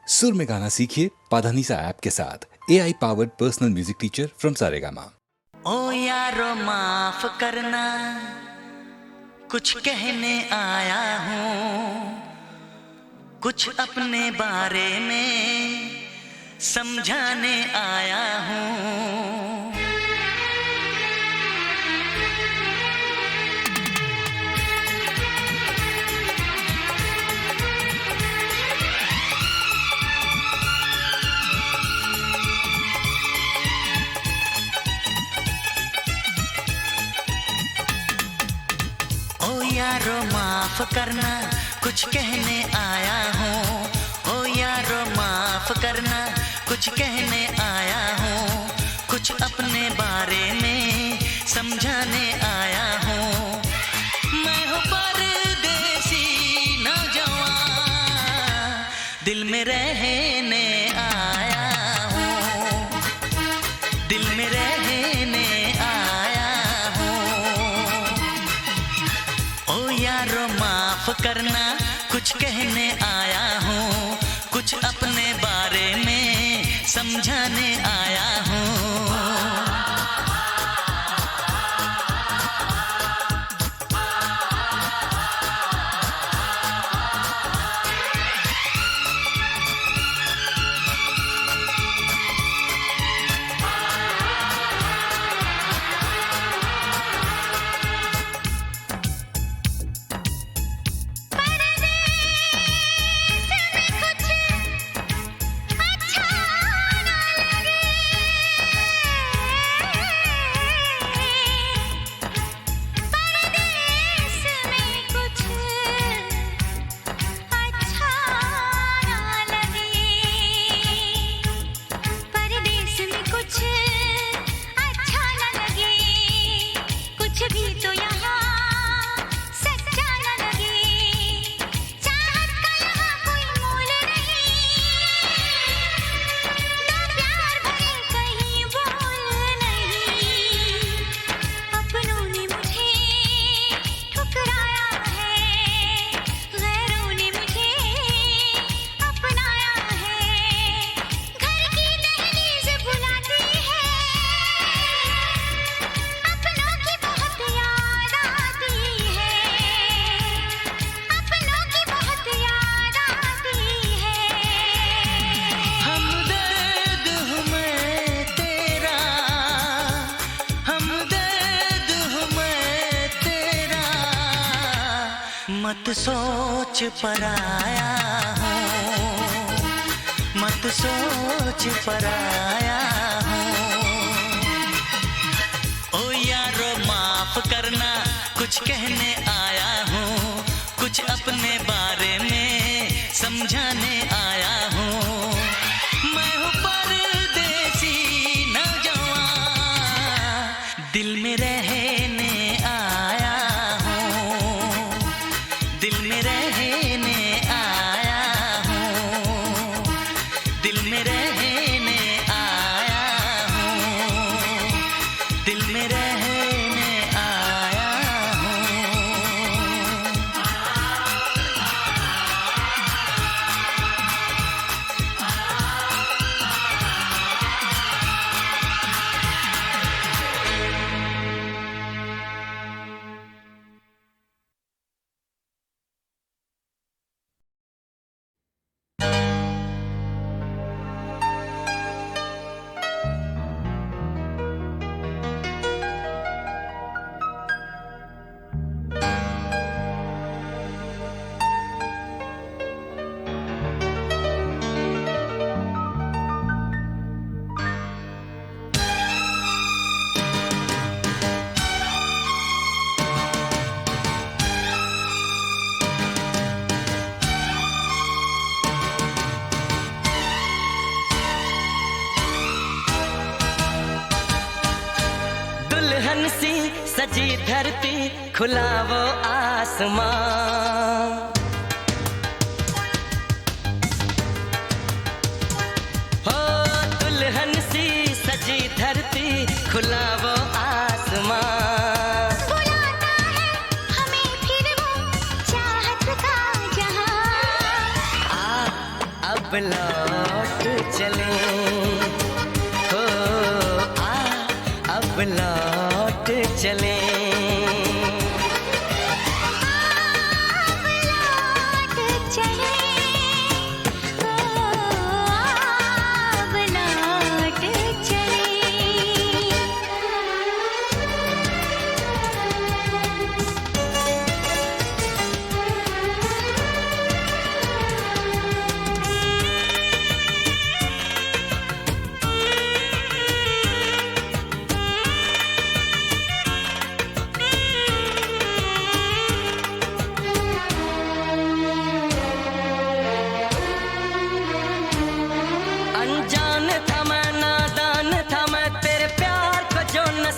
सुर में गाना सीखिए पाधानीसा ऐप के साथ। AI powered personal music teacher from Saregama. ओ यारो माफ करना, कुछ कहने आया हूँ, कुछ अपने बारे में समझाने आया हूँ। ओ यारो माफ करना, कुछ कहने आया हूँ। ओ यारो माफ करना, कुछ कहने आया हूँ, कुछ अपने बारे में समझाने आया हूँ। मैं हूँ परदेसी नौजवान, दिल में रहने आया हूँ, दिल में रहने आया हूँ। ओ यारो माफ करना, कुछ कहने आया हूँ, कुछ अपने बारे में समझाने आया हूँ। मत सोच पराया हूँ, मत सोच पराया हूँ। ओ यारो माफ करना, कुछ कहने आया हूँ, कुछ अपने बारे में समझाने आया हूँ। मैं हूँ परदेसी नौजवान, दिल में रहने आया हूँ, दिल में रहने आया हूँ, दिल में रहने आया हूँ, दिल में रहने आया हूँ। दुल्हन सी सजी धरती, खुला वो आसमां, हो दुल्हन सी सजी धरती, खुला वो आसमां। बुलाता है हमें फिर वो चाहत का जहां। आ अब अब लौट चले हो अब लौट चले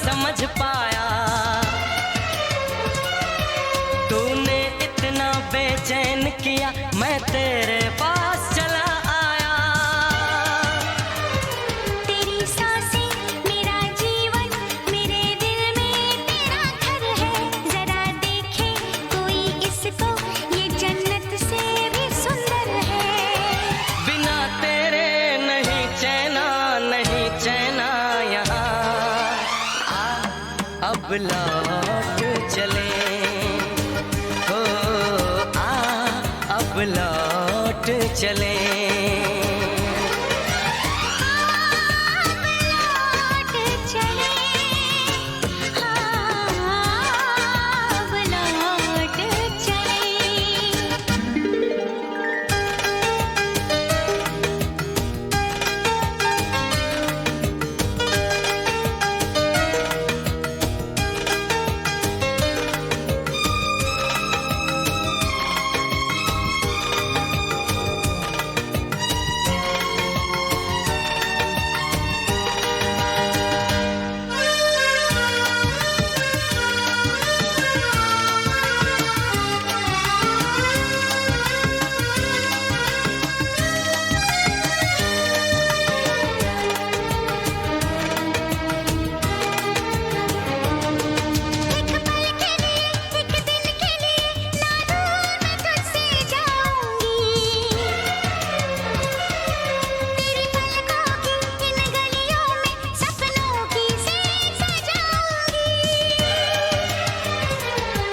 समझ पाया तूने इतना बेचैन किया मैं तेरे पास चला आया तेरी सांसें मेरा जीवन मेरे दिल में तेरा घर है जरा देखे कोई इसको ये जन्नत से भी सुंदर है बिना तेरे नहीं चैना यहाँ अब लौट चले हो अब लौट चले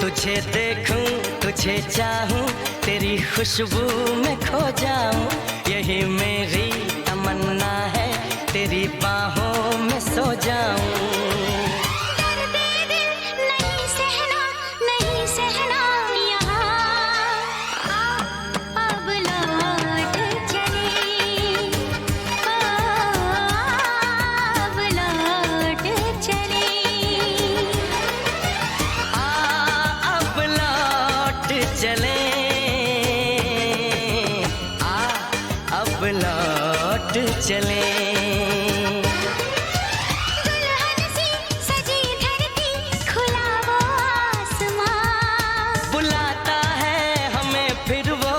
तुझे देखूं तुझे चाहूं तेरी खुशबू में खो जाऊं यही मेरी तमन्ना है तेरी बाहों में सो जाऊं चले दुल्हन सी सजी धरती खुला वो आसमां बुलाता है हमें फिर वो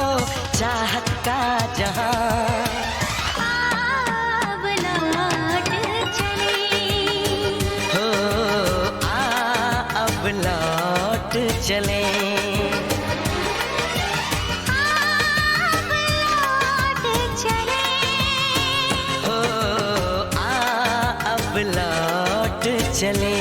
चाहत का जहां अब लौट चले हो अब लौट चले लौट चले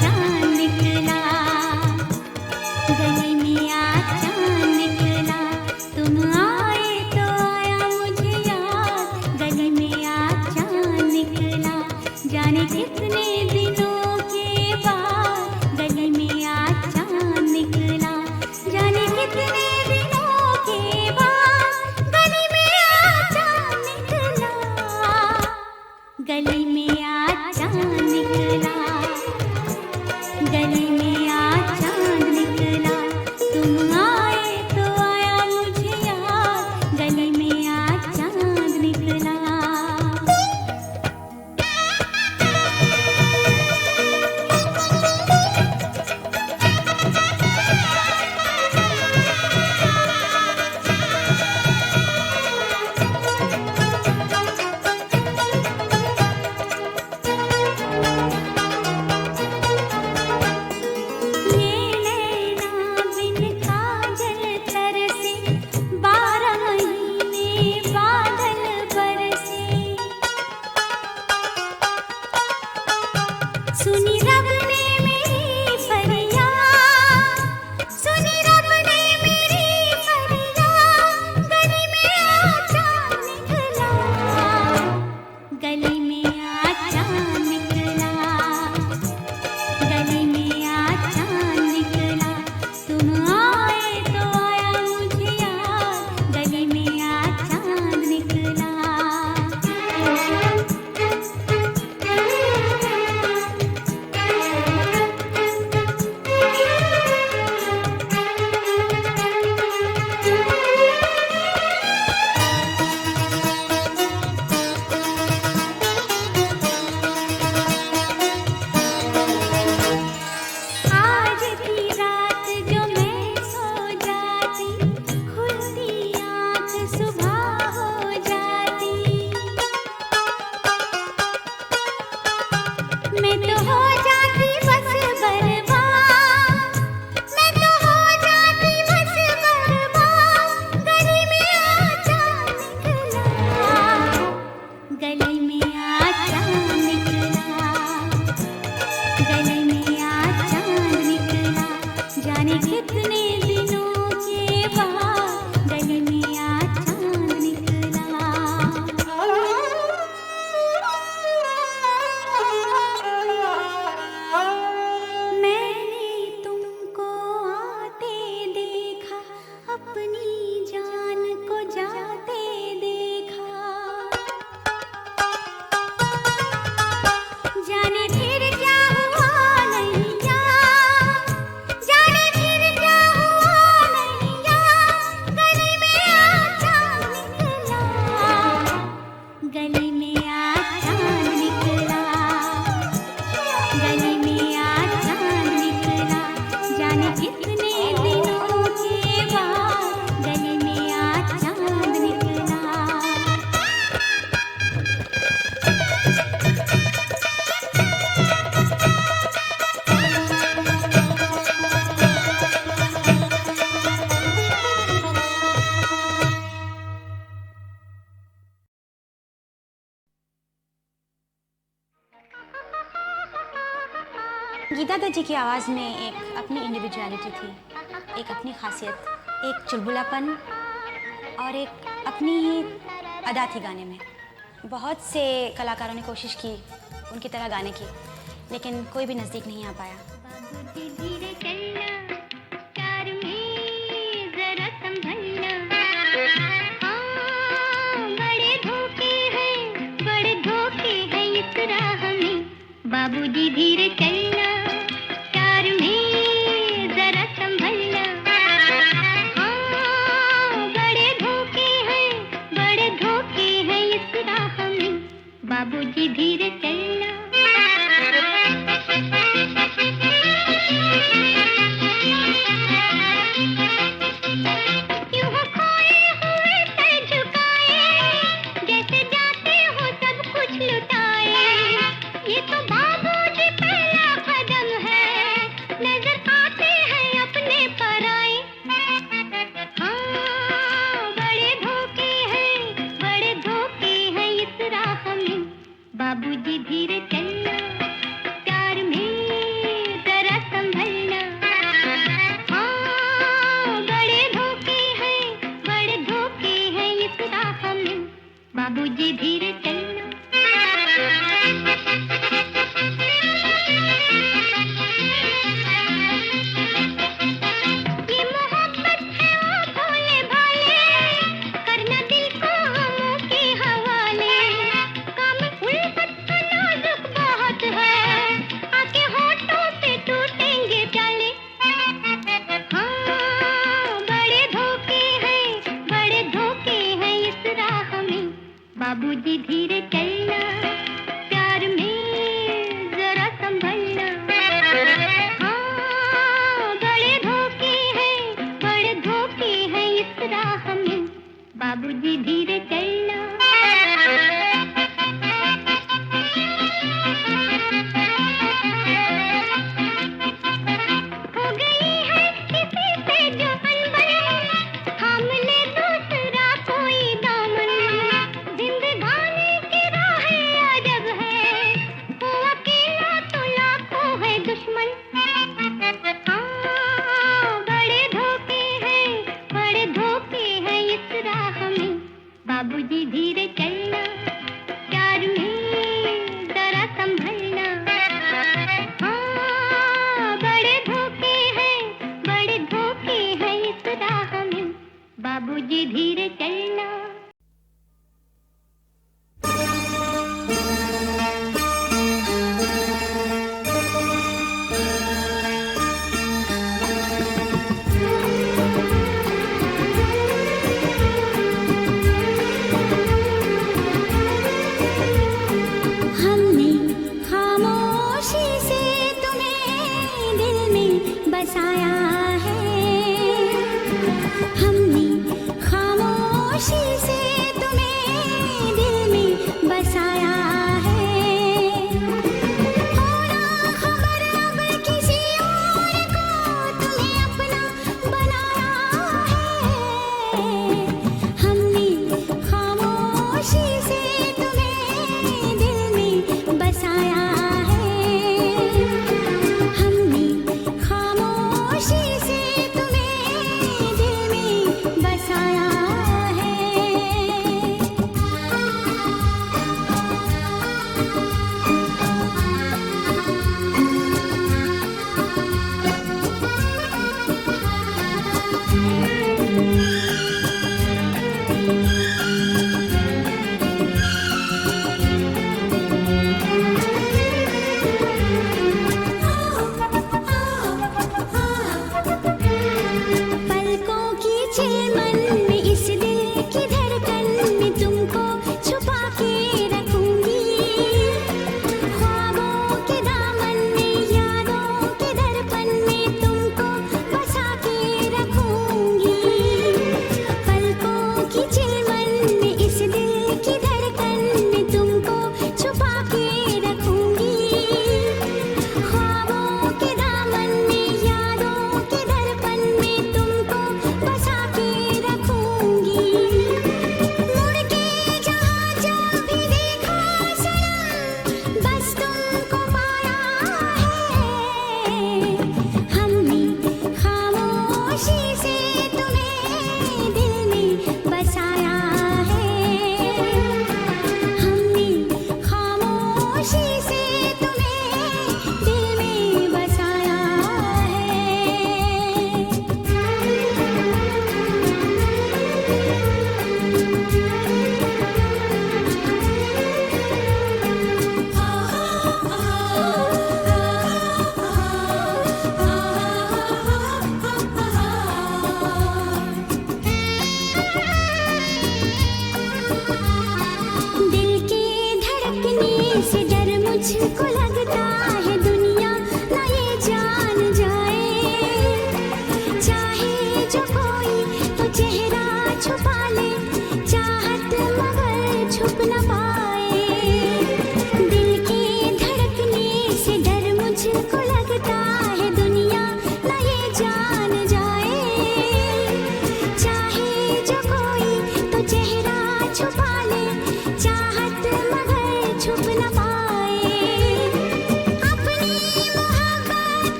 चांद निकला, गली में आज चांद निकला, तुम आए तो आया मुझे याद, गली में आज चांद निकला, जाने कितने दिनों के बाद, गली में आज चांद निकला, जाने कितने दिनों के बाद, गली में आज चांद निकला, गली में आज चांद निकला, गली में आज चांद निकला, तुम आए तो आया मुझे याद, गली में आज चांद निकला। ये नैना बिन काजल तरसे, 12 महीने बादल बरसे, सुनी रब ने मेरी फरियाद, सुनी रब ने मेरी फरियाद, गली में आज चांद निकला, गली में आज चांद निकला, गली में आज चांद निकला, तुम आए तो आया मुझे याद, गली में आज चांद निकला। आज की रात जो मैं सो जाती, खुलती आँख सुबह हो जाती, मैं तो हो जाती बस बर्बाद, मैं तो हो जाती बस बर्बाद, गली में आज चांद निकला, गली में आज चांद निकला, गली में आज चांद निकला, जाने कितने दिनों के बाद, गली में आज चांद निकला। मैंने तुमको आते देखा, अपनी जान को जाते देखा, जाने फिर क्या हुआ नैया, जाने फिर क्या हुआ नैया, गली में आज चांद निकला, गली में आज चांद निकला, गली में आज चांद निकला, जाने कितने दिनों के बाद, गली में आज चांद निकला। गीता दत्त जी की आवाज़ में एक अपनी इंडिविजुअलिटी थी, एक अपनी खासियत, एक चुलबुलापन और एक अपनी ही अदा थी गाने में। बहुत से कलाकारों ने कोशिश की उनकी तरह गाने की, लेकिन कोई भी नज़दीक नहीं आ पाया। बाबूजी धीरे चलना, कार में जरा संभलना, हाँ बड़े धोखे हैं इस राह में, बाबूजी धीरे चलना, कार में जरा संभलना, हाँ बड़े धोखे हैं इस राह में, बाबूजी धीरे चलना। क्यों हो खोए हुए सर झुकाए, जैसे जाते हो सब कुछ लुटाए, ये तो बाबूजी पहला कदम धोखे हैं इस राह में। बाबूजी धीरे चलना, प्यार में जरा संभलना। हाँ, बड़े धोखे हैं इस राह में। बाबूजी धीरे चलना। हमने खामोशी से तुम्हें दिल में बसाया है। हमने खामोशी से तुम्हें दिल में बसाया है। होना खबर अब किसी और को तुम्हें अपना बनाया है। हमने खामोशी से तुम्हें दिल में बसाया है। हमने खामोशी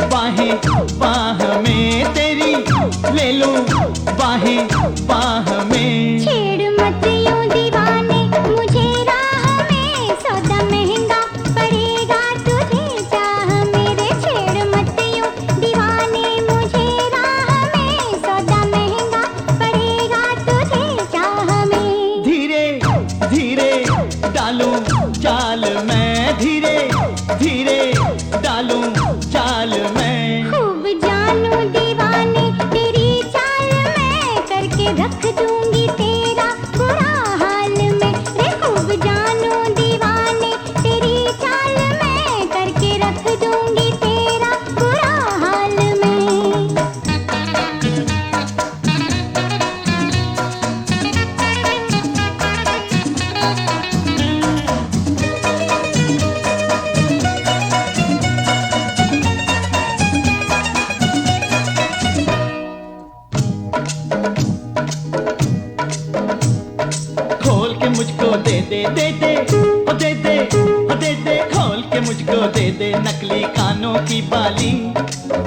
बाहें बाह में तेरी, ले लूं बाहें बाह में। छेड़ मत यूं दीवाने मुझे राह में, सौदा महंगा पड़ेगा तुझे चाह मेरे। छेड़ मत यूं दीवाने मुझे राह में, सौदा महंगा पड़ेगा तुझे चाह में। धीरे धीरे डालूं चाल मैं, धीरे धीरे डालूं चाल मैं। खूब जानूं दीवाने तेरी चाल मैं, करके रख दूंगी तेरा बुरा हाल में। रे खूब जानूं दीवाने तेरी चाल मैं, करके रख दूंगी तेरा बुरा हाल में। खोल के मुझको दे दे दे दे ओ दे दे ओ दे दे, खोल के मुझको दे दे नकली कानों की बाली,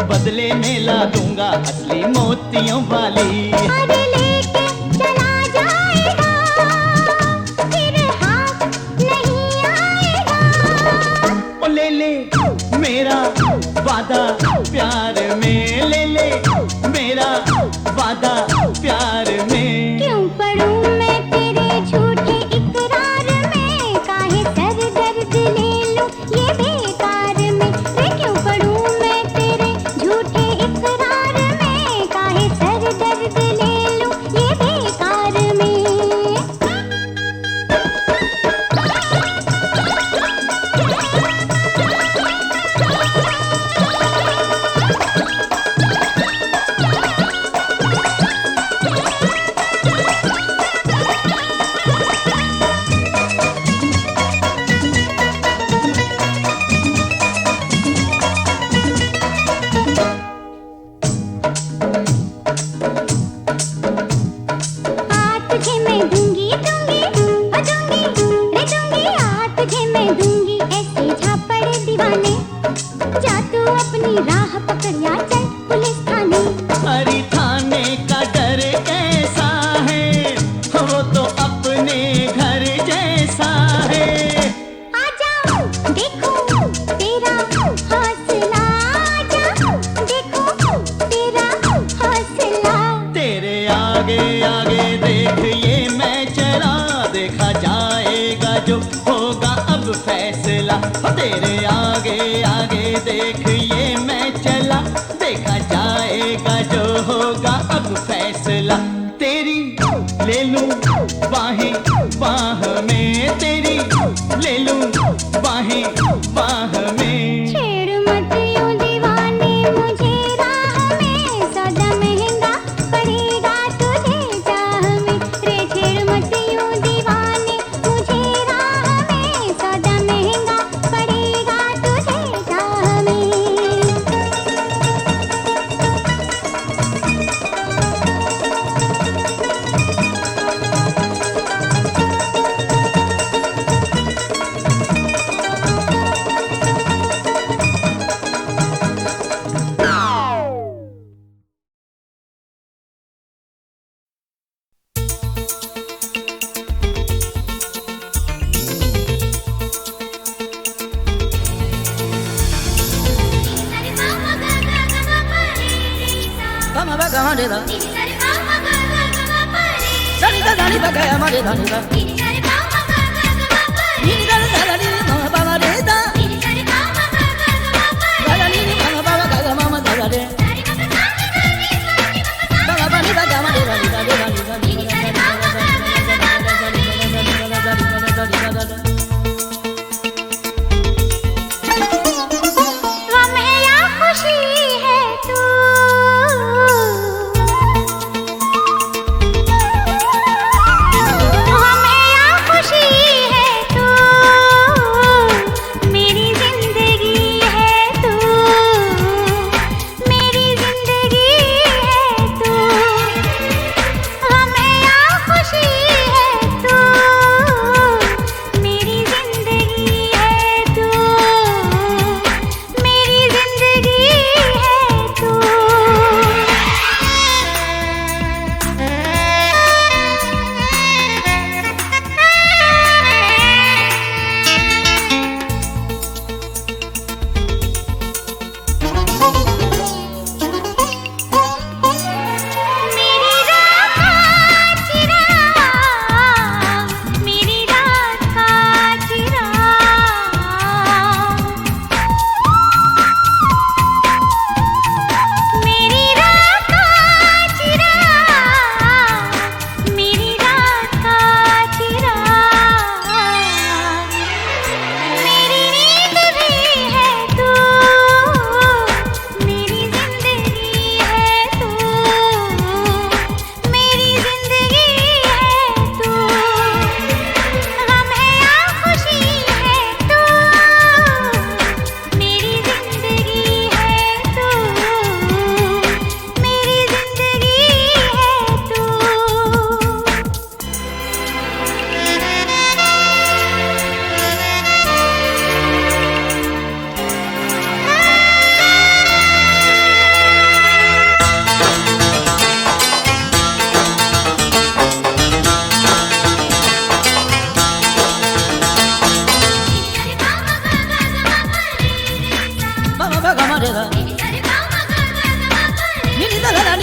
बदले में ला दूंगा असली मोतियों वाली। अरे लेके चला जाएगा फिर हाथ नहीं आएगा। ओ ले ले मेरा वादा प्यार में, ले ले मेरा वादा प्यार में। क्यों पड़ूं मैं तेरे झूठे इकरार में, काहे सर दर्द ले लूं ये बेकार में। रे क्यों पड़ूं मैं तेरे झूठे इकरार में, काहे सर दर्द ले लूं ये बेकार में। आज तुझे मैं दूंगी दूंगी ओ दूंगी रे दूंगी, आज तुझे मैं दूंगी ऐसे झापड़ दीवाने। जा तू अपनी राह पकड़ या चल पुलिस थाने। अरे थाने का डर कैसा है, वो तो अपने घर जैसा है। आ जाओ देखो तेरा हौसला, आ जाओ देखो तेरा हौसला। तेरे आगे आगे देख ये मैं चला, देखा जाएगा जो होगा अब फैसला। तेरे आगे आगे देख ये मैं चला, देखा जाएगा जो होगा अब फैसला। तेरी ले लूं बाहें बाह में, तेरी ले लूं बाहें बाह में। छेड़ मत यूं दीवाने मुझे राह में, सौदा महंगा पड़ेगा तुझे चाह में। रे छेड़ मत यूं दीवाने मुझे राह में, सौदा महंगा पड़ेगा तुझे चाह में। गम है या खुशी है तू, गम है या खुशी है तू,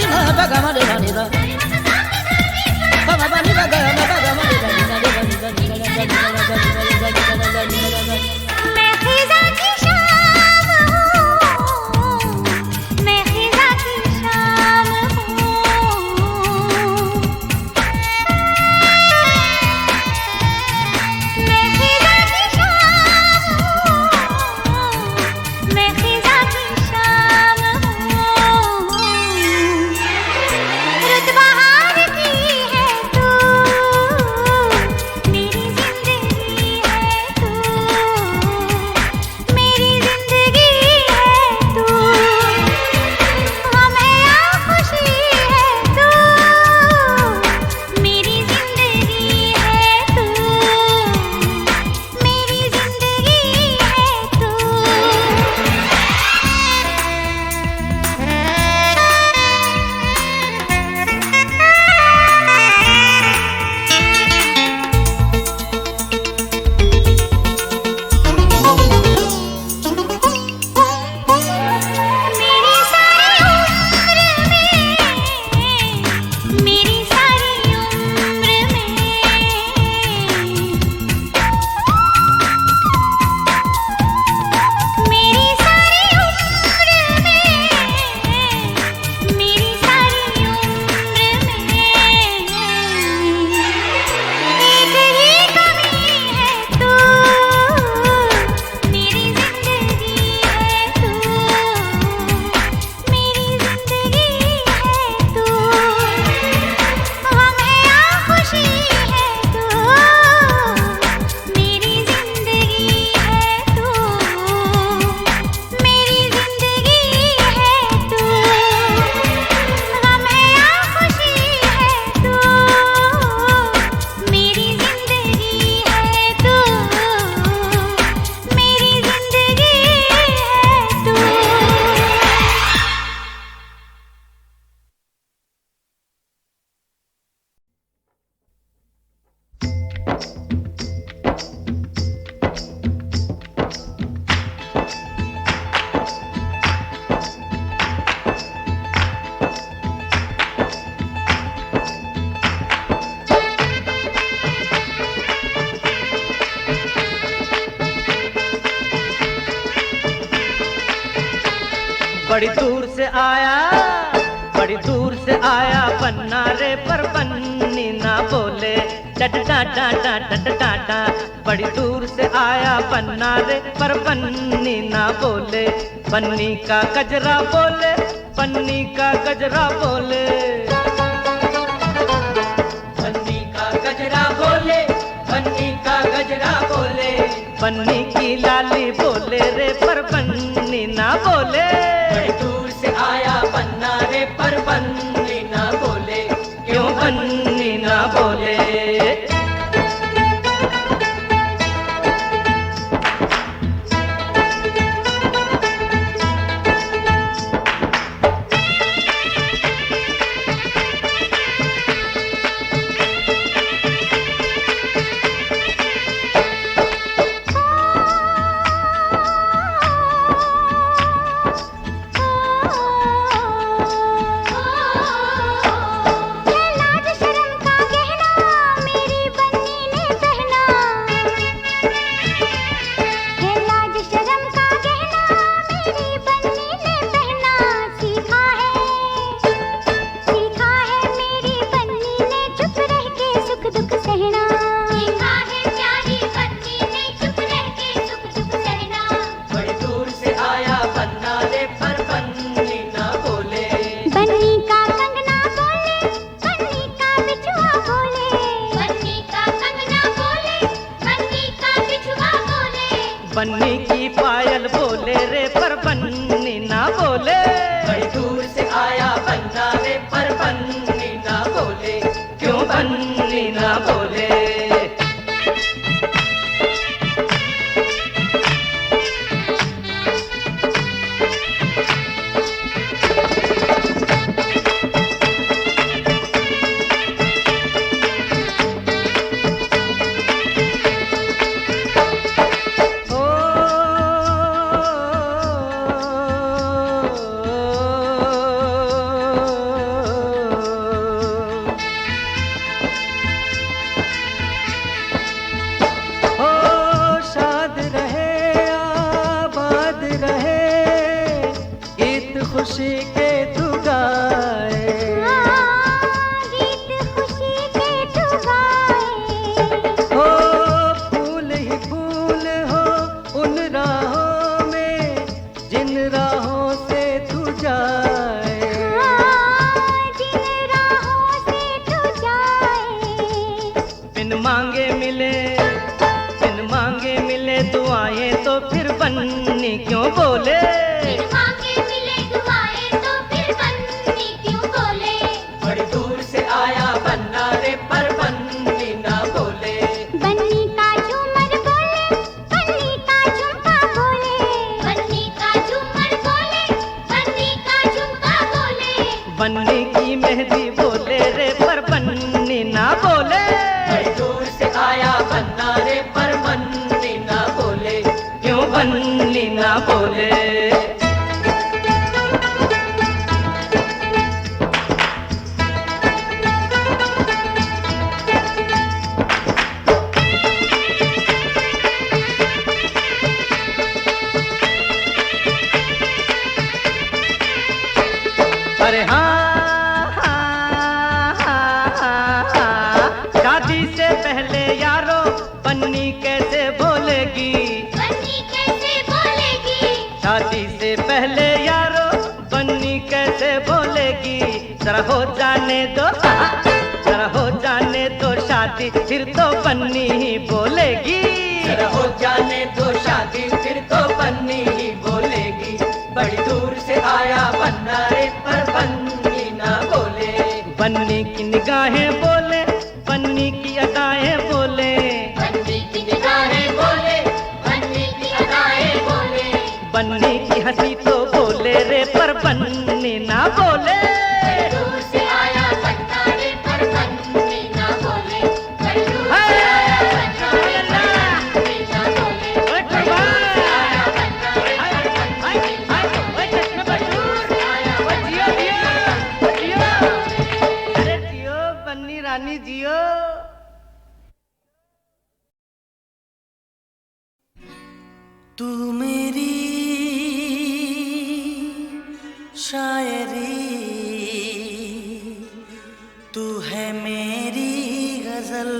ni ma pa ga ma re ga ni da pa ma pa ni pa ga ma pa ga ma re ga ni da re ga ni da ni da ni da ni da ni da ni da ni da मैं खिज़ा की शाम हूँ, मैं खिज़ा की शाम हूँ, मैं खिज़ा की शाम हूँ, मैं खिज़ा की शाम हूँ। रुत बहार की है तू, मेरी जिंदगी है तू, मेरी जिंदगी है तू, गम है या खुशी है तू, मेरी जिंदगी है तू, मेरी जिंदगी है तू। मेरी सारी उम्र में, मेरी सारी उम्र में, मेरी सारी उम्र में, मेरी सारी उम्र में, एक ही कमी है तू, मेरी जिंदगी है तू, मेरी जिंदगी है तू, गम है या खुशी है तू, मेरी जिंदगी है तू, मेरी जिंदगी है तू, गम है या खुशी है तू, मेरी जिंदगी है तू, मेरी जिंदगी है तू। बड़ी दूर से आया, बड़ी दूर से आया पन्ना रे पर पन्नी ना बोले डट डा डा डा डट डा डा। बड़ी दूर से आया पन्ना रे पर पन्नी ना बोले, पन्नी का गजरा बोले, पन्नी का गजरा बोले, पन्नी का गजरा बोले, पन्नी का गजरा बोले, पन्नी की लाली बोले रे पर पन्नी ना बोले। बड़ी दूर से आया पन्ना रे पर पन्नी ना बोले, क्यों पन्नी ना बोले। लाज शर्म का गहना मेरी बन्नी ने पहना, है लाज शर्म का गहना मेरी बन्नी ने पहना। सीखा है मेरी बन्नी ने चुप रह के सुख दुख सहना, सीखा है प्यारी बन्नी ने चुप रह के सुख दुख सहना। बड़ी दूर से आया पन्ना रे पर पन्नी ना बोले, बन्नी का कंगना बोले, बन्नी का बिछुआ बोले, बन्नी का कंगना बोले, बन्नी का बिछुआ बोले। बन्नी की पायल बोले रे पर पन्नी ना बोले। बड़ी दूर से आया पन्ना रे पर पन्नी ना बोले, क्यों पन्नी ना बोले। ओ खुशी के तू गाए, गीत खुशी के तू गाए। हो फूल ही फूल हो उन राहों में जिन राहों से तू जाए, जिन राहों से तू जाए। बिन मांगे मिले, बिन मांगे मिले दुआएं तो फिर बन्नी क्यों बोले, बिन मांगे मिले दुआएं तो फिर बन्नी क्यों बोले। बड़ी दूर से आया बन्ना रे पर बन्नी ना बोले, बन्नी का झूमर बोले, बन्नी का झुमका बोले। बन्नी का झूमर बोले, बन्नी का झुमका बोले। बन्नी की मेहंदी बोले रे पर बन्नी ना बोले, बड़ी दूर से आया बन्ना रे पर बन्नी ना बोले, क्यों बन्नी ना बोले। अरे हाँ, हाँ, हाँ, हाँ, हाँ, शादी से पहले यारो बन्नी कैसे बोलेगी, बन्नी कैसे बोलेगी, शादी से पहले यारो बन्नी कैसे बोलेगी। जरा हो जाने दो, जरा हो जाने दो शादी फिर तो बन्नी ही बोलेगी, जरा हो जाने दो शादी फिर तो बन्नी ही बोलेगी। बड़ी दूर से आया बन्ना रे पर बन्नी ना बोले, बन्नी की निगाहें बोले, बन्नी की अदाएं बोले, बन्नी की निगाहें बोले, बन्नी की अदाएं बोले। बन्नी की हंसी तो बोले रे पर बन्नी ना बोले। दूर से आया बन्ना रे पर बन्नी ना बोले। बड़ी दूर से आया बन्ना रे पर बन्नी ना बोले। ओए दूर से आया बन्ना रे हाय, पर हाय, बन्नी ना हाय, बोले। ओए चश्मे बजूर, ओ जियो, जियो, जियो, अरे जियो बन्नी रानी जियो। तू मेरी शायरी, तू है मेरी गजल।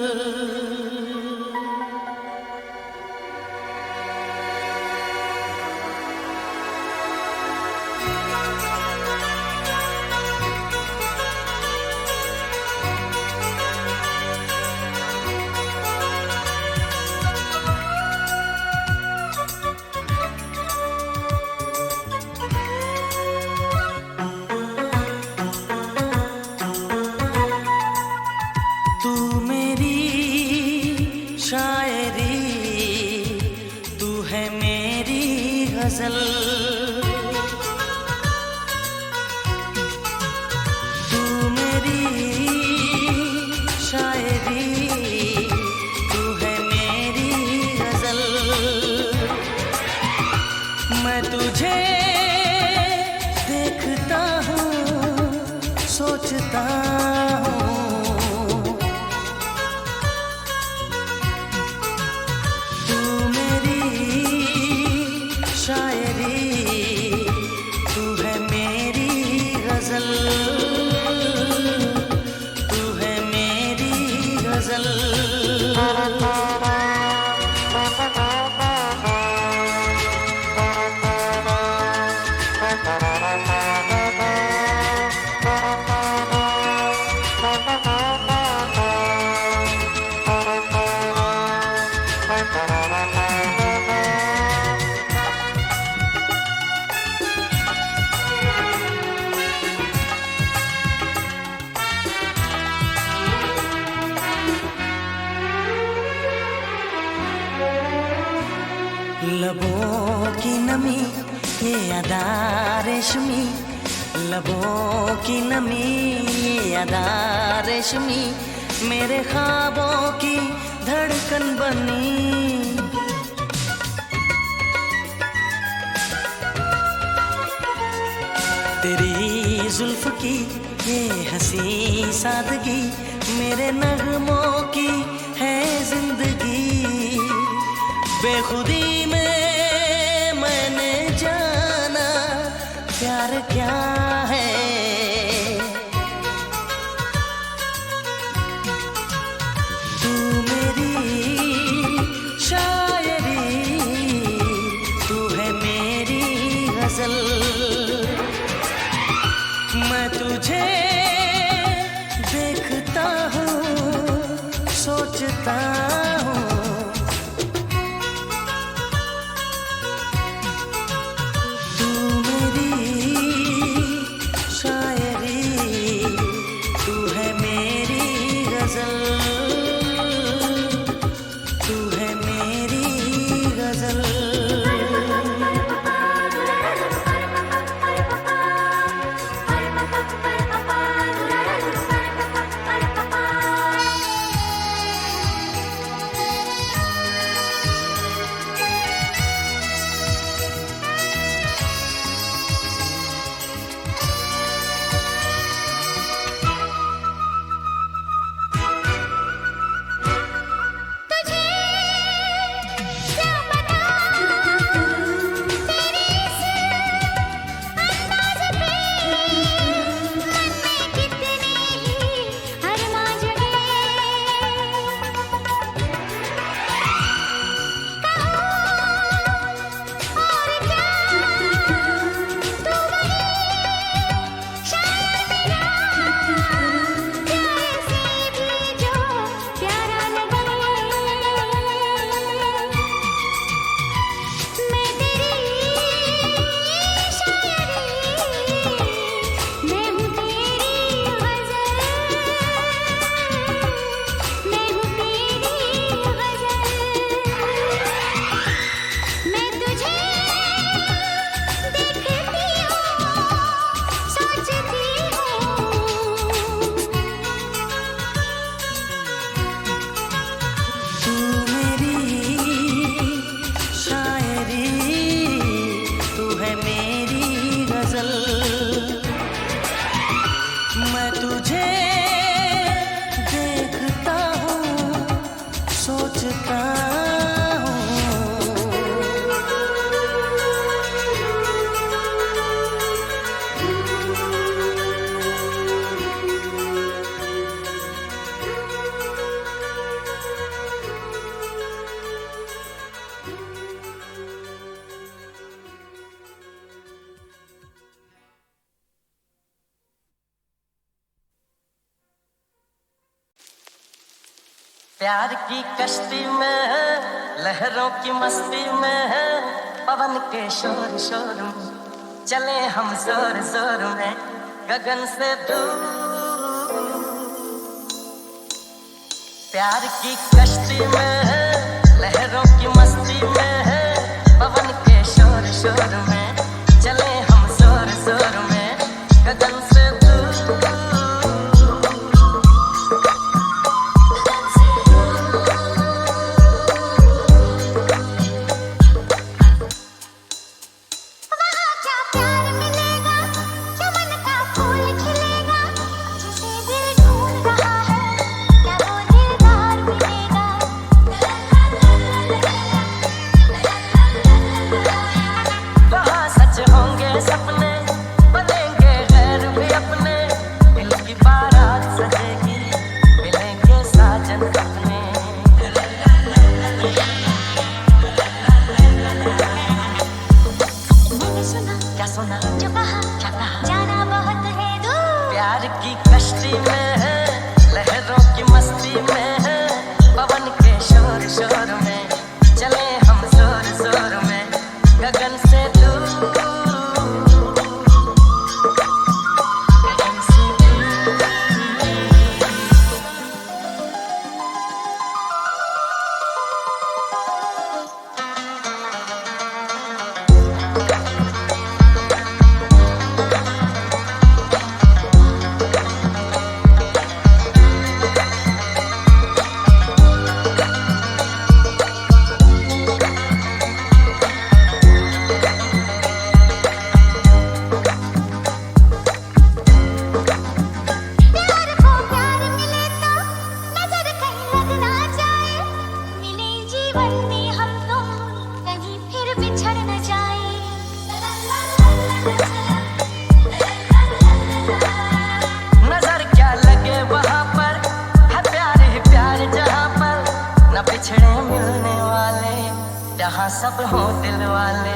तू मेरी शायरी, तू है मेरी गजल। तू मेरी शायरी, तू है मेरी गजल। मैं तुझे देखता हूँ, सोचता हूँ, तू मेरी शायरी, तू है मेरी गजल, तू है मेरी गजल। लबों की नमी ये अदा रेशमी, लबों की नमी ये अदा रेशमी, मेरे ख्वाबों की धड़कन बनी। तेरी जुल्फ की ये हंसी सादगी, मेरे नगमों की है जिंदगी। बेखुदी में मैंने जाना प्यार क्या क्या है। तू मेरी शायरी, तू है मेरी गजल। मैं तुझे देखता हूँ, सोचता हूँ। तू मेरी शायरी, तू है मेरी गजल, तू है मेरी गजल। मैं तुझे देखता हूँ, सोचता हूँ। प्यार की कश्ती में है, लहरों की मस्ती में है, पवन के शोर शोर में चले हम जोर जोर में, गगन से दूर। प्यार की कश्ती में है, लहरों की मस्ती में है, पवन के शोर शोर में चले हम जोर जोर में, गगन से दूर। प्यार की कश्ती में है, लहरों की मस्ती में है, पवन के शोर शोर में चले हम जोर जोर में, गगन से दूर। सब हो दिल वाले